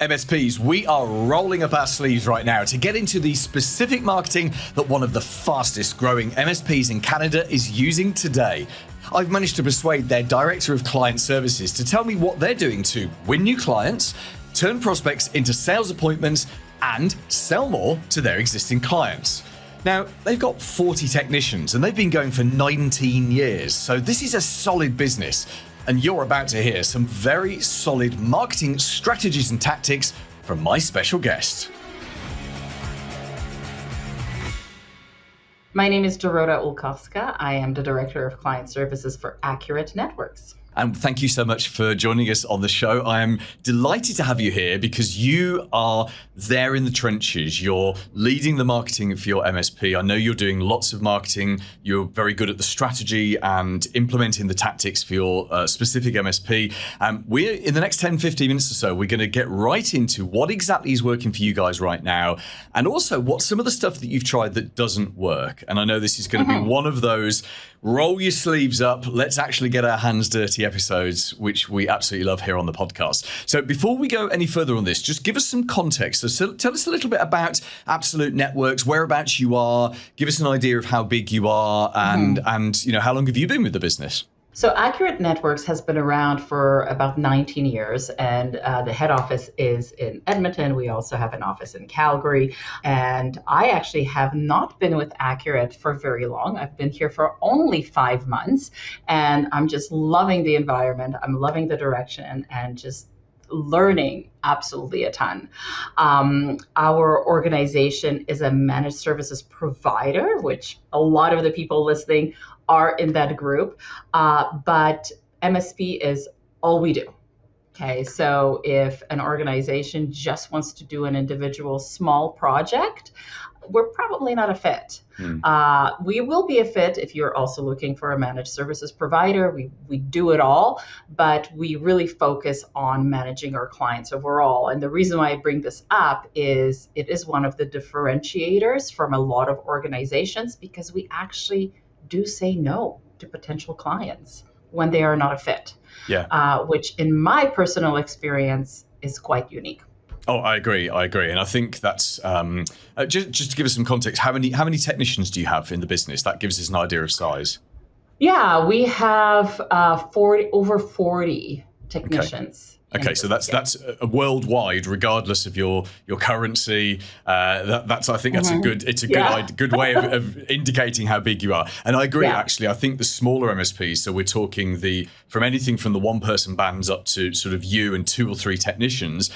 MSPs, we are rolling up our sleeves right now to get into the specific marketing that one of the fastest growing MSPs in Canada is using today. I've managed to persuade their Director of Client Services to tell me what they're doing to win new clients, turn prospects into sales appointments, and sell more to their existing clients. Now, they've got 40 technicians and they've been going for 19 years, so this is a solid business. And you're about to hear some very solid marketing strategies and tactics from my special guest. My name is Dorota Olkowska. I am the Director of Client Services for Accurate Networks. And thank you so much for joining us on the show. I am delighted to have you here because you are there in the trenches. You're leading the marketing for your MSP. I know you're doing lots of marketing. You're very good at the strategy and implementing the tactics for your specific MSP. We're in the next 10, 15 minutes or so, we're going to get right into what exactly is working for you guys right now, and also what's some of the stuff that you've tried that doesn't work. And I know this is going to be one of those roll your sleeves up, let's actually get our hands dirty episodes, which we absolutely love here on the podcast. So before we go any further on this, just give us some context. So tell us a little bit about Absolute Networks, whereabouts you are, give us an idea of how big you are, and you know, how long have you been with the business? So Accurate Networks has been around for about 19 years, and the head office is in Edmonton. We also have an office in Calgary, and I actually have not been with Accurate for very long. I've been here for only 5 months, and I'm just loving the environment. I'm loving the direction and just learning absolutely a ton. Our organization is a managed services provider, which a lot of the people listening are in that group, but MSP is all we do. Okay, so if an organization just wants to do an individual small project, we're probably not a fit. We will be a fit if you're also looking for a managed services provider. We do it all, but we really focus on managing our clients overall. And the reason why I bring this up is it is one of the differentiators from a lot of organizations, because we actually do say no to potential clients when they are not a fit, which in my personal experience is quite unique. Oh, I agree. And I think that's, just to give us some context, how many technicians do you have in the business? That gives us an idea of size. Yeah, we have over 40 technicians. Okay, so that's a worldwide, regardless of your currency. That's I think that's a good way of indicating how big you are. And I agree. Actually, I think the smaller MSPs. So we're talking from anything from the one-person bands up to sort of you and 2 or 3 technicians.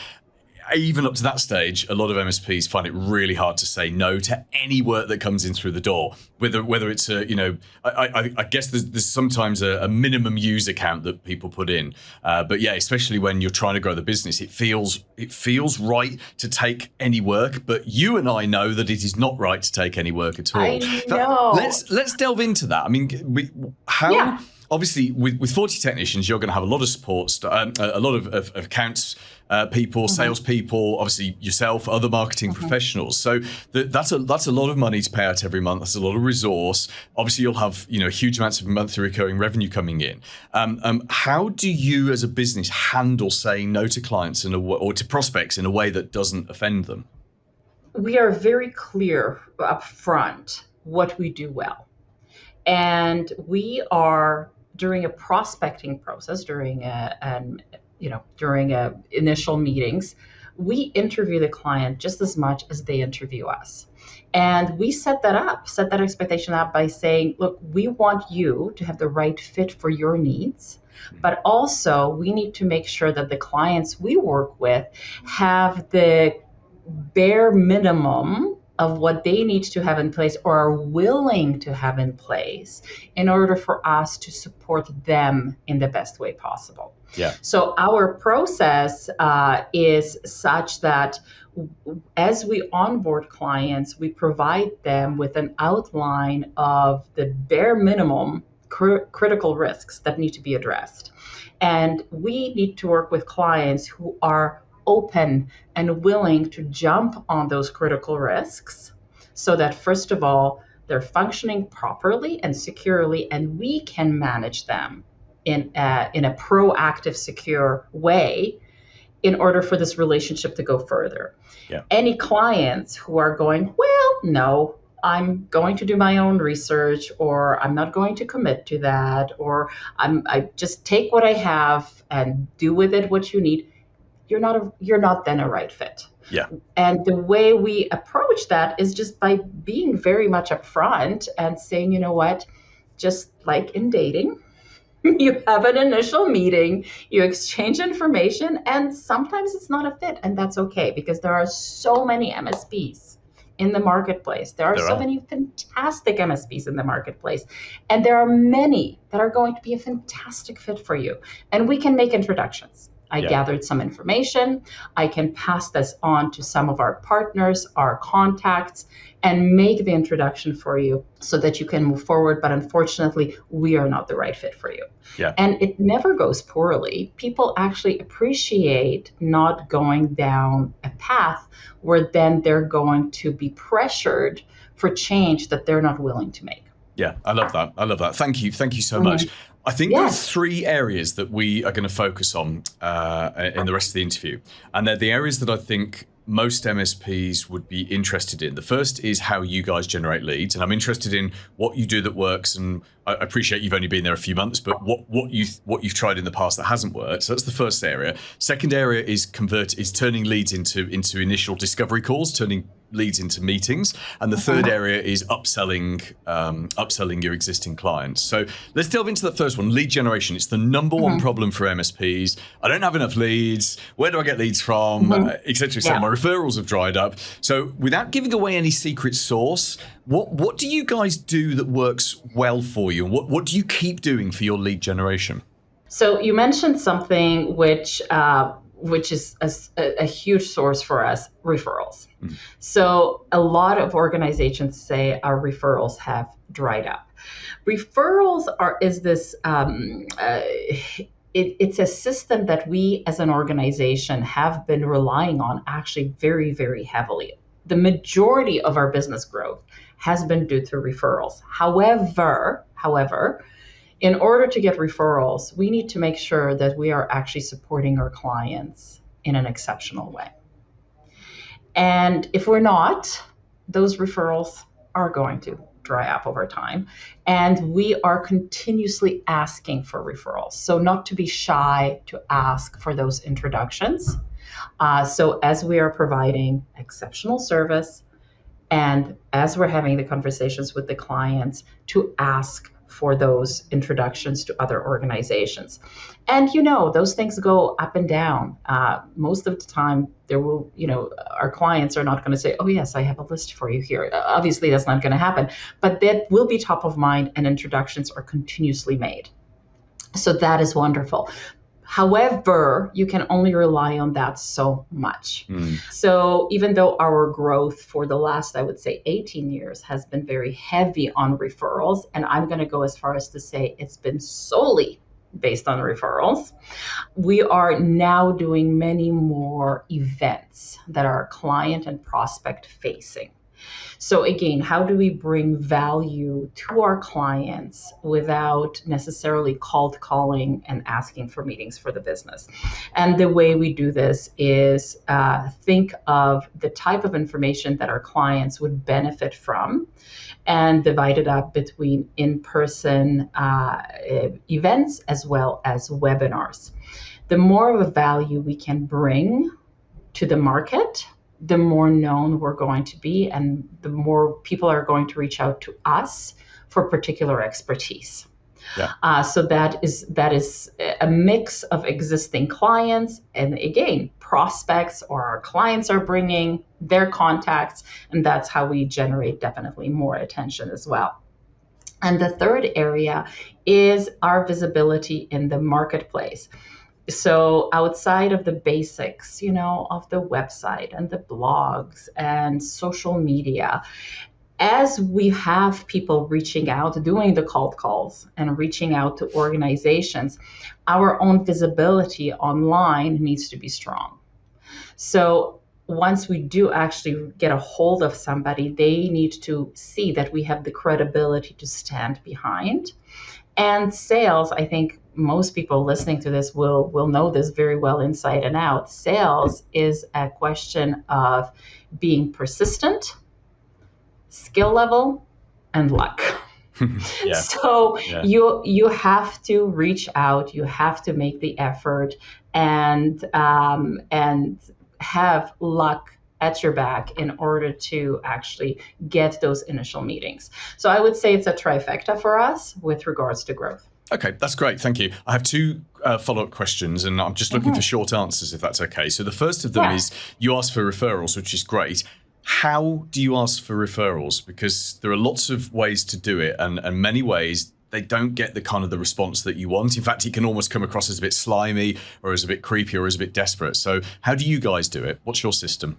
Even up to that stage, a lot of MSPs find it really hard to say no to any work that comes in through the door. Whether it's I guess there's sometimes a minimum user count that people put in, but yeah, especially when you're trying to grow the business, it feels right to take any work. But you and I know that it is not right to take any work at all. I know. Let's delve into that. I mean, obviously, with 40 technicians, you're going to have a lot of support, a lot of accounts people, salespeople, obviously yourself, other marketing professionals. So that's a lot of money to pay out every month. That's a lot of resource. Obviously, you'll have huge amounts of monthly recurring revenue coming in. How do you, as a business, handle saying no to clients or to prospects in a way that doesn't offend them? We are very clear up front what we do well, and we are during a prospecting process, during initial meetings, we interview the client just as much as they interview us. And we set that expectation up by saying, look, we want you to have the right fit for your needs, but also we need to make sure that the clients we work with have the bare minimum of what they need to have in place or are willing to have in place in order for us to support them in the best way possible. So our process is such that as we onboard clients, we provide them with an outline of the bare minimum critical risks that need to be addressed. And we need to work with clients who are open and willing to jump on those critical risks so that, first of all, they're functioning properly and securely, and we can manage them in a proactive, secure way in order for this relationship to go further. Yeah. Any clients who are going, well, no, I'm going to do my own research, or I'm not going to commit to that, or I just take what I have and do with it what you need. You're not then a right fit. Yeah. And the way we approach that is just by being very much upfront and saying, you know what, just like in dating, you have an initial meeting, you exchange information, and sometimes it's not a fit, and that's okay, because there are so many MSPs in the marketplace. There are so many fantastic MSPs in the marketplace, and there are many that are going to be a fantastic fit for you, and we can make introductions. I gathered some information. I can pass this on to some of our partners, our contacts, and make the introduction for you so that you can move forward. But unfortunately, we are not the right fit for you. Yeah. And it never goes poorly. People actually appreciate not going down a path where then they're going to be pressured for change that they're not willing to make. Yeah, I love that. Thank you so much. I think there's 3 areas that we are going to focus on in the rest of the interview. And they're the areas that I think most MSPs would be interested in. The first is how you guys generate leads. And I'm interested in what you do that works. And I appreciate you've only been there a few months, but what you've tried in the past that hasn't worked. So that's the first area. Second area is turning leads into initial discovery calls, turning leads into meetings. And the third area is upselling your existing clients. So let's delve into the first one, lead generation. It's the number one problem for MSPs. I don't have enough leads. Where do I get leads from? Et cetera, et cetera. My referrals have dried up. So without giving away any secret sauce, what do you guys do that works well for you? And what do you keep doing for your lead generation? So you mentioned something which is a huge source for us, referrals. So a lot of organizations say our referrals have dried up. Referrals it's a system that we as an organization have been relying on actually very, very heavily. The majority of our business growth has been due to referrals. However, in order to get referrals, we need to make sure that we are actually supporting our clients in an exceptional way. And if we're not, those referrals are going to dry up over time. And we are continuously asking for referrals. So not to be shy to ask for those introductions. So as we are providing exceptional service and as we're having the conversations with the clients, to ask for those introductions to other organizations. And, those things go up and down. Most of the time, our clients are not going to say, oh, yes, I have a list for you here. Obviously, that's not going to happen. But that will be top of mind, and introductions are continuously made. So that is wonderful. However, you can only rely on that so much. So even though our growth for the last, I would say, 18 years has been very heavy on referrals, and I'm going to go as far as to say it's been solely based on referrals, we are now doing many more events that are client and prospect facing. So again, how do we bring value to our clients without necessarily cold calling and asking for meetings for the business? And the way we do this is think of the type of information that our clients would benefit from and divide it up between in-person events as well as webinars. The more of a value we can bring to the market, the more known we're going to be, and the more people are going to reach out to us for particular expertise. So that is a mix of existing clients, and again, prospects or our clients are bringing their contacts, and that's how we generate definitely more attention as well. And the third area is our visibility in the marketplace. So outside of the basics, of the website and the blogs and social media, as we have people reaching out, doing the cold calls and reaching out to organizations, our own visibility online needs to be strong. So once we do actually get a hold of somebody, they need to see that we have the credibility to stand behind. And sales, I think, most people listening to this will know this very well inside and out. Sales is a question of being persistent, skill level, and luck. Yeah. So Yeah. you have to reach out, you have to make the effort, and have luck at your back in order to actually get those initial meetings. So I would say it's a trifecta for us with regards to growth. Okay, that's great. Thank you. I have two follow-up questions, and I'm just looking for short answers, if that's okay. So the first of them is you ask for referrals, which is great. How do you ask for referrals? Because there are lots of ways to do it, and many ways they don't get the kind of the response that you want. In fact, it can almost come across as a bit slimy or as a bit creepy or as a bit desperate. So how do you guys do it? What's your system?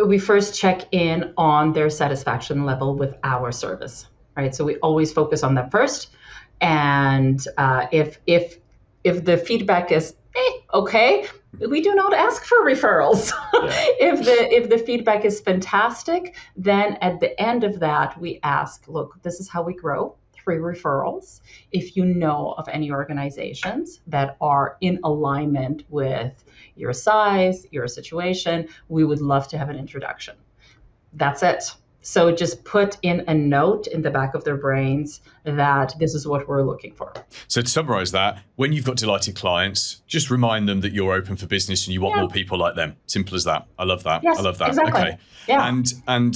We first check in on their satisfaction level with our service, right? So we always focus on them first. And if the feedback is okay, we do not ask for referrals. Yeah. If the feedback is fantastic, then at the end of that, we ask, look, this is how we grow. 3 referrals. If you know of any organizations that are in alignment with your size, your situation, we would love to have an introduction. That's it. So just put in a note in the back of their brains that this is what we're looking for. So to summarize that, when you've got delighted clients, just remind them that you're open for business and you want more people like them. Simple as that. I love that. Yes, I love that. Exactly. Okay. Yeah. And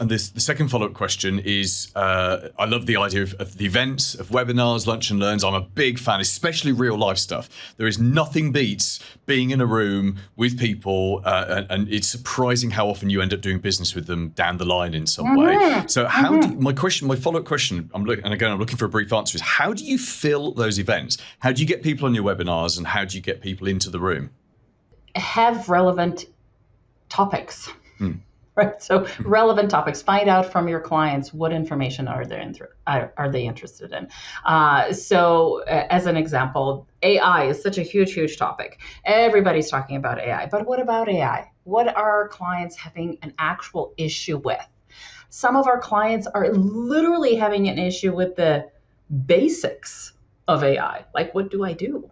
this, the second follow-up question is, I love the idea of the events, of webinars, lunch and learns. I'm a big fan, especially real life stuff. There is nothing beats being in a room with people, and it's surprising how often you end up doing business with them down the line in some way. So how do my follow-up question, I'm looking for a brief answer, is how do you fill those events? How do you get people on your webinars, and how do you get people into the room? Have relevant topics. Right. So relevant topics. Find out from your clients what information are they interested in. So as an example, AI is such a huge topic. Everybody's talking about AI. But what about AI? What are our clients having an actual issue with? Some of our clients are literally having an issue with the basics of AI. Like, what do I do?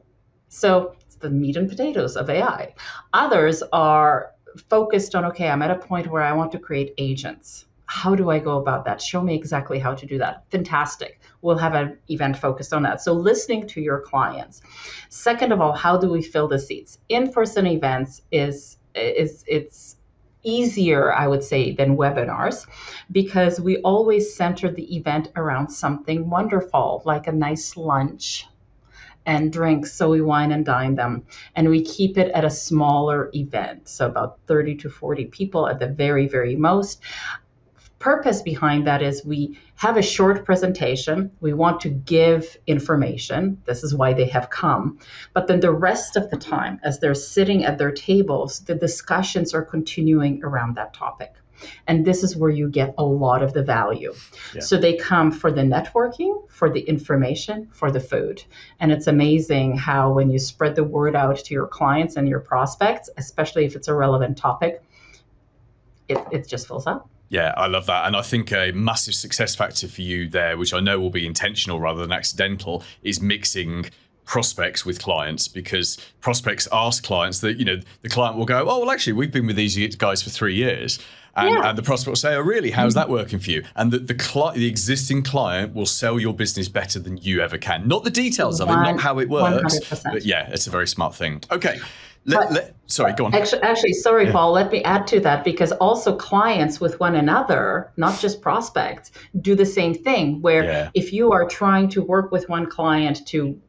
So it's the meat and potatoes of AI. Others are focused on, okay, I'm at a point where I want to create agents. How do I go about that? Show me exactly how to do that. Fantastic. We'll have an event focused on that. So listening to your clients. Second of all, how do we fill the seats? In-person events it's easier, I would say, than webinars, because we always center the event around something wonderful, like a nice lunch and drinks. So we wine and dine them, and we keep it at a smaller event. So about 30 to 40 people at the very, very most. Purpose behind that is we have a short presentation. We want to give information. This is why they have come. But then the rest of the time, as they're sitting at their tables, the discussions are continuing around that topic. And this is where you get a lot of the value. Yeah. So they come for the networking, for the information, for the food. And it's amazing how when you spread the word out to your clients and your prospects, especially if it's a relevant topic, it just fills up. Yeah, I love that. And I think a massive success factor for you there, which I know will be intentional rather than accidental, is mixing prospects with clients, because prospects ask clients that, the client will go, oh, well, actually, we've been with these guys for 3 years. And the prospect will say, oh, really? How's that working for you? And the existing client will sell your business better than you ever can. Not the details of it, not how it works. 100%. But yeah, it's a very smart thing. Okay. Sorry, go on. Actually, sorry, Paul, let me add to that, because also clients with one another, not just prospects, do the same thing, where if you are trying to work with one client to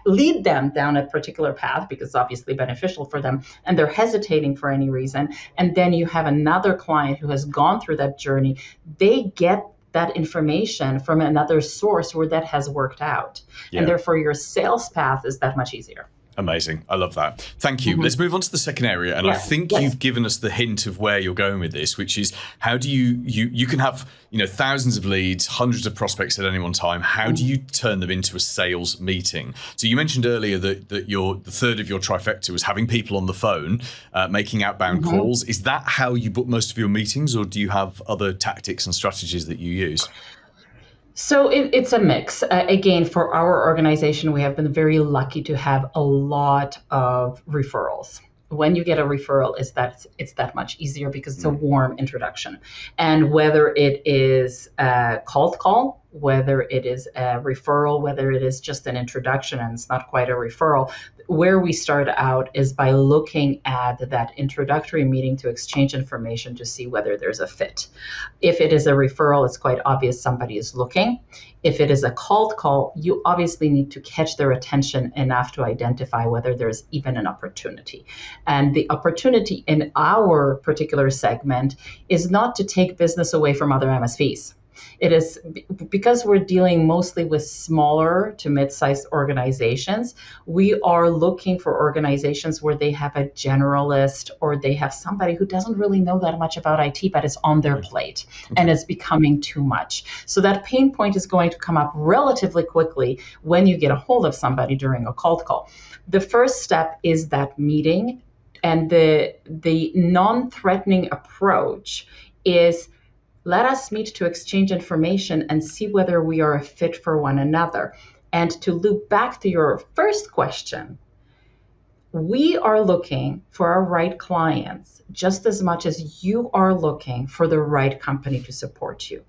lead them down a particular path, because it's obviously beneficial for them, and they're hesitating for any reason, and then you have another client who has gone through that journey, they get that information from another source where that has worked out. And therefore your sales path is that much easier. Amazing. I love that. Thank you. Let's move on to the second area. And I think you've given us the hint of where you're going with this, which is how do you can have, thousands of leads, hundreds of prospects at any one time. How do you turn them into a sales meeting? So you mentioned earlier that the third of your trifecta was having people on the phone, making outbound calls. Is that how you book most of your meetings, or do you have other tactics and strategies that you use? So it's a mix. Again, for our organization, we have been very lucky to have a lot of referrals. When you get a referral, it's that much easier because it's a warm introduction. And whether it is a cold call, whether it is a referral, whether it is just an introduction and it's not quite a referral, where we start out is by looking at that introductory meeting to exchange information to see whether there's a fit. If it is a referral, it's quite obvious somebody is looking. If it is a cold call, you obviously need to catch their attention enough to identify whether there's even an opportunity. And the opportunity in our particular segment is not to take business away from other MSPs. It is because we're dealing mostly with smaller to mid-sized organizations. We are looking for organizations where they have a generalist or they have somebody who doesn't really know that much about IT, but it's on their plate and it's becoming too much. So that pain point is going to come up relatively quickly when you get a hold of somebody during a cold call. The first step is that meeting, and the non-threatening approach is let us meet to exchange information and see whether we are a fit for one another. And to loop back to your first question, we are looking for our right clients just as much as you are looking for the right company to support you.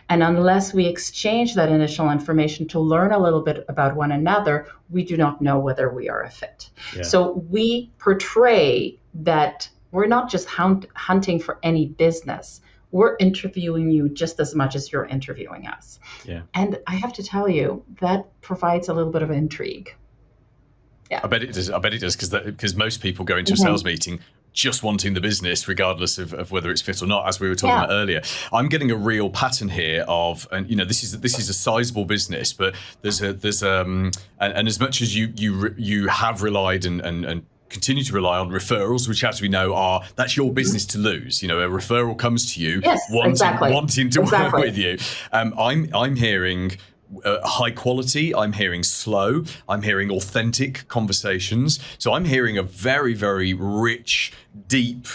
And unless we exchange that initial information to learn a little bit about one another, we do not know whether we are a fit. Yeah. So we portray that we're not just hunting for any business. We're interviewing you just as much as you're interviewing us. Yeah. And I have to tell you, that provides a little bit of intrigue. Yeah. I bet it does because most people go into a sales meeting just wanting the business, regardless of whether it's fit or not, as we were talking about earlier. I'm getting a real pattern here of, and this is a sizable business, but there's and as much as you have relied and continue to rely on referrals, which, as we know, that's your business to lose. A referral comes to you, wanting to work with you. I'm hearing high quality, I'm hearing slow, I'm hearing authentic conversations. So I'm hearing a very, very rich, deep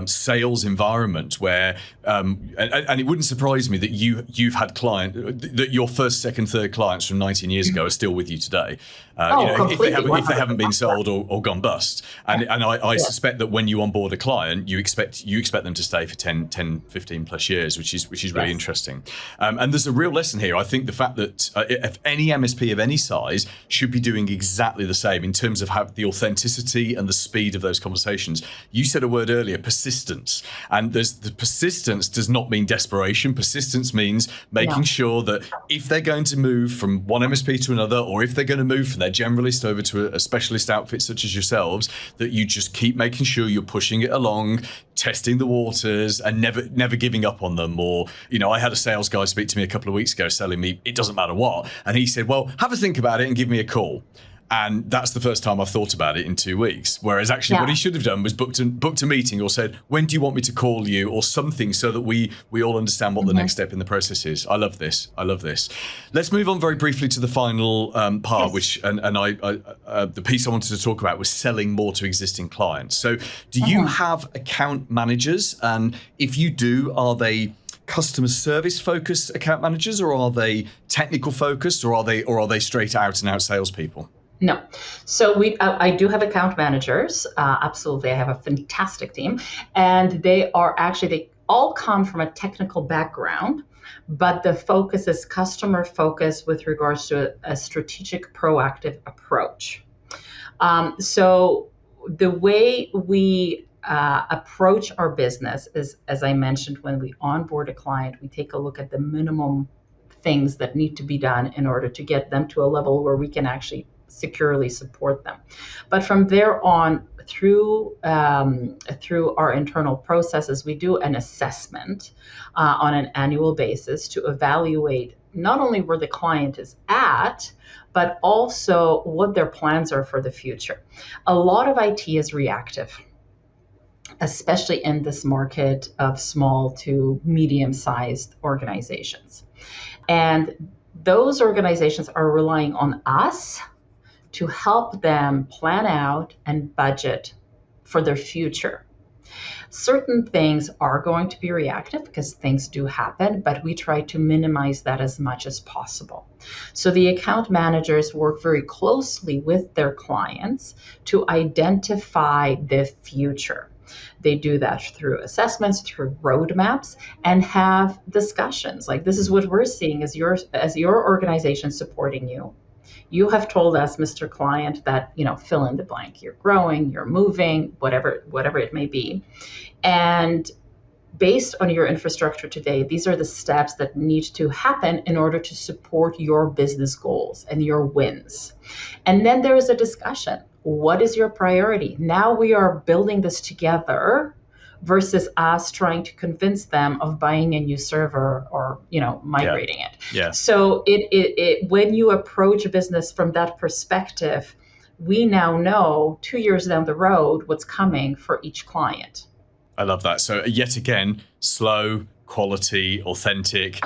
sales environment where, and it wouldn't surprise me that you've had that your first, second, third clients from 19 years ago are still with you today. If they haven't been sold or gone bust. And I suspect that when you onboard a client, you expect them to stay for 10, 15 plus years, which is really interesting. And there's a real lesson here. I think the fact that if any MSP of any size should be doing exactly the same in terms of how the authenticity and the speed of those conversations. You said a word earlier, persistence. And the persistence does not mean desperation. Persistence means making sure that if they're going to move from one MSP to another, or if they're going to move from their generalist over to a specialist outfit such as yourselves, that you just keep making sure you're pushing it along, testing the waters, and never giving up on them. Or, I had a sales guy speak to me a couple of weeks ago selling me, it doesn't matter what. And he said, well, have a think about it and give me a call. And that's the first time I've thought about it in 2 weeks. Whereas actually what he should have done was booked a meeting or said, when do you want me to call you, or something, so that we all understand what the next step in the process is. I love this. Let's move on very briefly to the final part, which, and the piece I wanted to talk about was selling more to existing clients. So do you have account managers? And if you do, are they customer service focused account managers, or are they technical focused, or are they straight out and out salespeople? No. So I do have account managers. Absolutely. I have a fantastic team. And they all come from a technical background, but the focus is customer focus with regards to a strategic, proactive approach. So the way we approach our business is, as I mentioned, when we onboard a client, we take a look at the minimum things that need to be done in order to get them to a level where we can actually securely support them. But from there on, through our internal processes, we do an assessment on an annual basis to evaluate not only where the client is at, but also what their plans are for the future. A lot of IT is reactive, especially in this market of small to medium-sized organizations. And those organizations are relying on us to help them plan out and budget for their future. Certain things are going to be reactive because things do happen, but we try to minimize that as much as possible. So the account managers work very closely with their clients to identify the future. They do that through assessments, through roadmaps, and have discussions. Like, this is what we're seeing as your organization supporting you. You have told us, Mr. Client, that, fill in the blank. You're growing, you're moving, whatever it may be. And based on your infrastructure today, these are the steps that need to happen in order to support your business goals and your wins. And then there is a discussion. What is your priority? Now we are building this together versus us trying to convince them of buying a new server or, migrating it. Yeah. So it when you approach a business from that perspective, we now know 2 years down the road what's coming for each client. I love that. So yet again, slow, quality, authentic.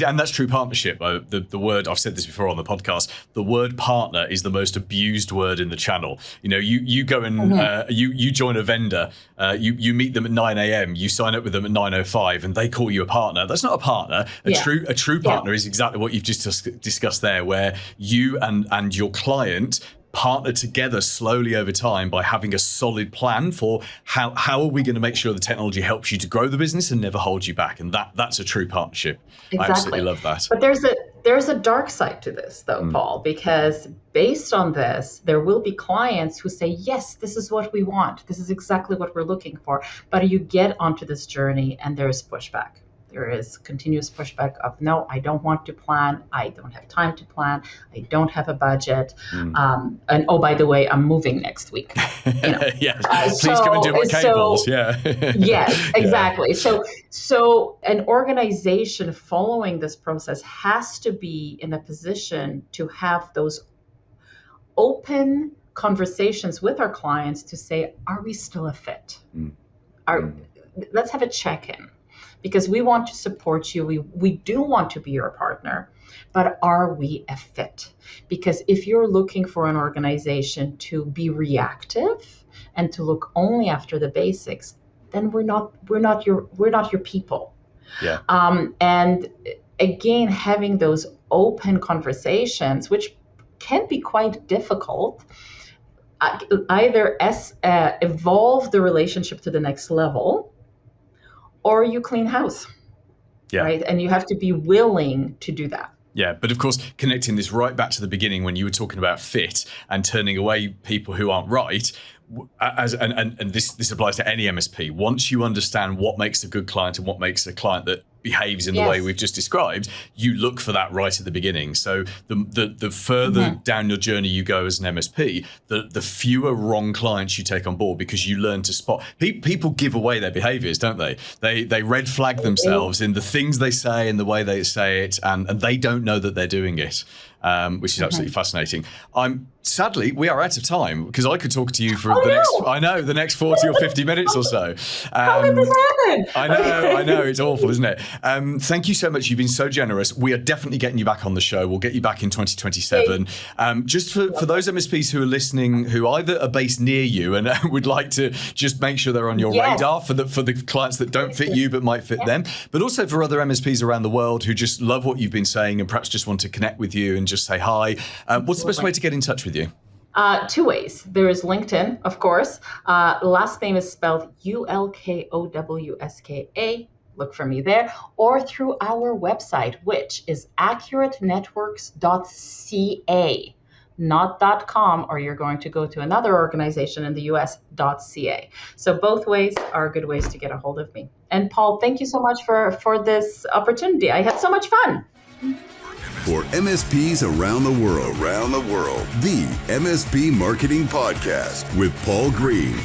And that's true partnership. The word, I've said this before on the podcast, the word partner is the most abused word in the channel. You go and you join a vendor, you meet them at 9 a.m., you sign up with them at 9:05 and they call you a partner. That's not a partner. A true partner is exactly what you've just discussed there, where you and your client partner together slowly over time by having a solid plan for how are we going to make sure the technology helps you to grow the business and never holds you back. And that's a true partnership. Exactly. I absolutely love that. But there's a dark side to this, though, Paul, because based on this, there will be clients who say, yes, this is what we want. This is exactly what we're looking for. But you get onto this journey and there's pushback. There is continuous pushback of, no, I don't want to plan. I don't have time to plan. I don't have a budget. And oh, by the way, I'm moving next week. Yes. Please come and do my cables. Yes, exactly. Yeah. So an organization following this process has to be in a position to have those open conversations with our clients to say, are we still a fit? Let's have a check-in. Because we want to support you. We do want to be your partner, but are we a fit? Because if you're looking for an organization to be reactive and to look only after the basics, then we're not your people. Yeah. And again, having those open conversations, which can be quite difficult, either evolve the relationship to the next level, or you clean house, right? And you have to be willing to do that. Yeah, but of course, connecting this right back to the beginning when you were talking about fit and turning away people who aren't right, and this applies to any MSP. Once you understand what makes a good client and what makes a client that behaves in the way we've just described, you look for that right at the beginning. So the further down your journey you go as an MSP, the fewer wrong clients you take on board, because you learn to spot. People give away their behaviors, don't they? They red flag themselves in the things they say and the way they say it, and they don't know that they're doing it. Which is absolutely fascinating. Sadly, we are out of time, because I could talk to you for the next 40 or 50 minutes or so. How did this happen? I know, it's awful, isn't it? Thank you so much. You've been so generous. We are definitely getting you back on the show. We'll get you back in 2027. Just for those MSPs who are listening, who either are based near you and would like to just make sure they're on your radar for the clients that don't fit you but might fit them, but also for other MSPs around the world who just love what you've been saying and perhaps just want to connect with you and just say hi. What's the best way to get in touch with you? Two ways. There is LinkedIn, of course. Last name is spelled ULKOWSKA. Look for me there. Or through our website, which is accuratenetworks.ca, not .com, or you're going to go to another organization in the US, .ca. So both ways are good ways to get a hold of me. And Paul, thank you so much for this opportunity. I had so much fun. For MSPs around the world, the MSP Marketing Podcast with Paul Green.